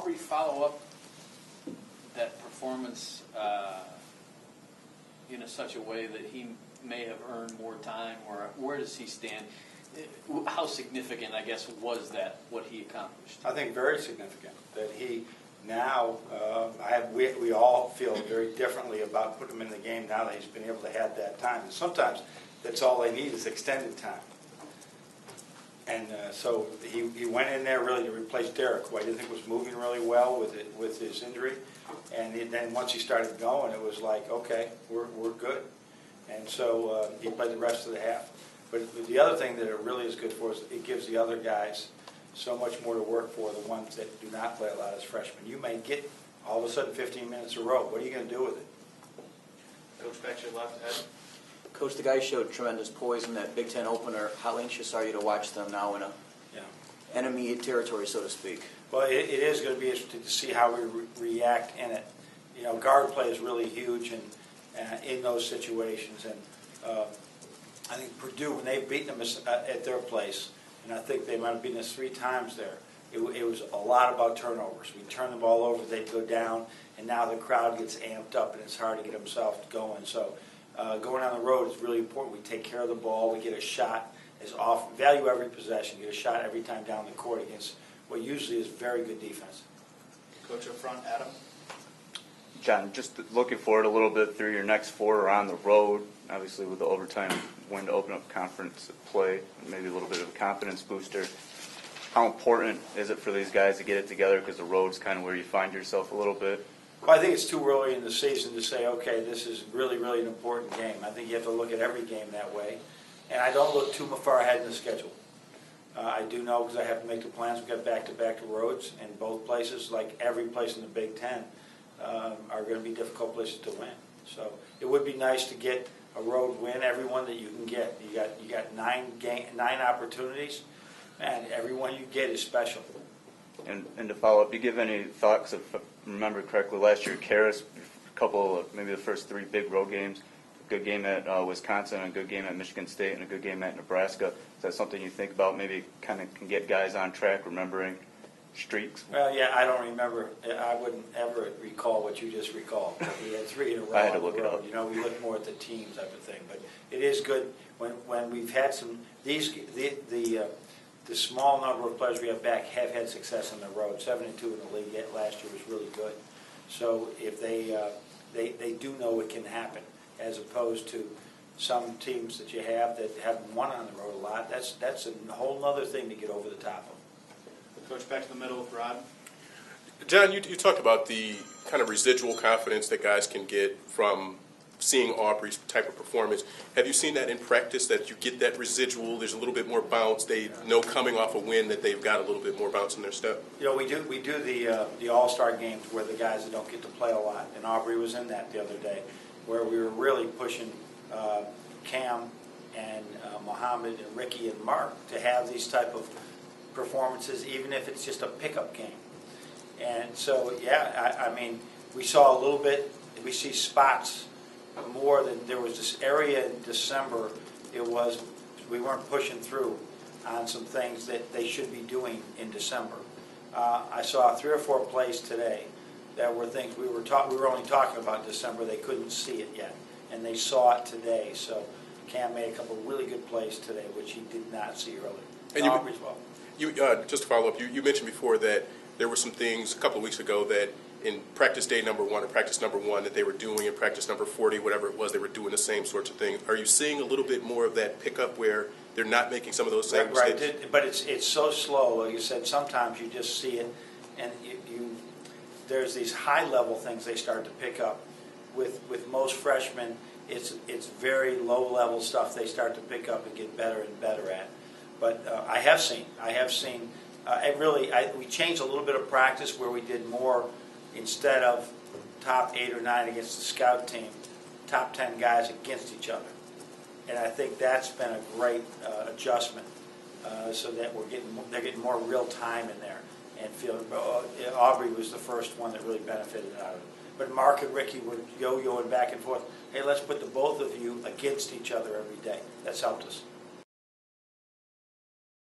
Aubrey follow up that performance in such a way that he may have earned more time, or where does he stand? How significant, I guess, was that, what he accomplished? I think very significant. That he now, we all feel very differently about putting him in the game now that he's been able to have that time. And sometimes that's all they need is extended time. And so he went in there really to replace Derek, who I didn't think was moving really well with his injury. And then once he started going, it was like, okay, we're good. And so he played the rest of the half. But the other thing that it really is good for is it gives the other guys so much more to work for, the ones that do not play a lot as freshmen. You may get all of a sudden 15 minutes a row. What are you going to do with it? Coach, back to your left, Ed. Coach, the guys showed tremendous poise in that Big Ten opener. How anxious are you to watch them now in a enemy territory, so to speak? Well, it is going to be interesting to see how we react in it. You know, guard play is really huge in those situations. And I think Purdue, when they've beaten them at their place, and I think they might have beaten us 3 times there, it was a lot about turnovers. We turn the ball over, they'd go down, and now the crowd gets amped up, and it's hard to get themselves going. So going on the road is really important. We take care of the ball. We get a shot as often, value every possession, get a shot every time down the court against what usually is very good defense. Coach up front, Adam. John, just looking forward a little bit through your next 4 are on the road, obviously with the overtime win to open up conference play, maybe a little bit of a confidence booster. How important is it for these guys to get it together, because the road's kind of where you find yourself a little bit? Well, I think it's too early in the season to say, okay, this is really, really an important game. I think you have to look at every game that way. And I don't look too far ahead in the schedule. I do know, because I have to make the plans. We've got back-to-back roads in both places, like every place in the Big Ten, are going to be difficult places to win. So it would be nice to get a road win, every one that you can get. You got 9 opportunities, and every one you get is special. And to follow up, do you give any thoughts, if I remember correctly, last year, Karis, a couple of maybe the first 3 big road games, a good game at Wisconsin, a good game at Michigan State, and a good game at Nebraska. Is that something you think about, maybe kind of can get guys on track, remembering streaks? Well, yeah, I don't remember. I wouldn't ever recall what you just recalled. We had 3 in a row. I had to look it up. You know, we look more at the team type of thing. But it is good when we've had some the small number of players we have back have had success on the road. 7-2 in the league last year was really good. So if they do know it can happen, as opposed to some teams that you have that haven't won on the road a lot. That's a whole other thing to get over the top of. Coach, back to the middle with Rod. John, you talked about the kind of residual confidence that guys can get from seeing Aubrey's type of performance. Have you seen that in practice, that you get that residual, there's a little bit more bounce, they know coming off a win that they've got a little bit more bounce in their step? You know, we do the All-Star games where the guys that don't get to play a lot, and Aubrey was in that the other day, where we were really pushing Cam and Mohammed and Ricky and Mark to have these type of performances, even if it's just a pickup game. And so, yeah, I mean, we saw a little bit, we see spots more than there was this area in December. We weren't pushing through on some things that they should be doing in December. I saw 3 or 4 plays today that were things we were only talking about December. They couldn't see it yet, and they saw it today. So Cam made a couple of really good plays today, which he did not see earlier. And just to follow up, you mentioned before that there were some things a couple of weeks ago that in practice day number 1 or practice number 1 that they were doing in practice number 40, whatever it was, they were doing the same sorts of things. Are you seeing a little bit more of that pickup where they're not making some of those same mistakes? Right, but it's so slow. Like you said, sometimes you just see it, and there's these high-level things they start to pick up. With most freshmen, it's very low-level stuff they start to pick up and get better and better at. But I have seen. We changed a little bit of practice where we did more, instead of top 8 or 9 against the scout team, top 10 guys against each other. And I think that's been a great adjustment, so that they're getting more real time in there. And Aubrey was the first one that really benefited out of it. But Mark and Ricky were yo-yoing back and forth. Hey, let's put the both of you against each other every day. That's helped us.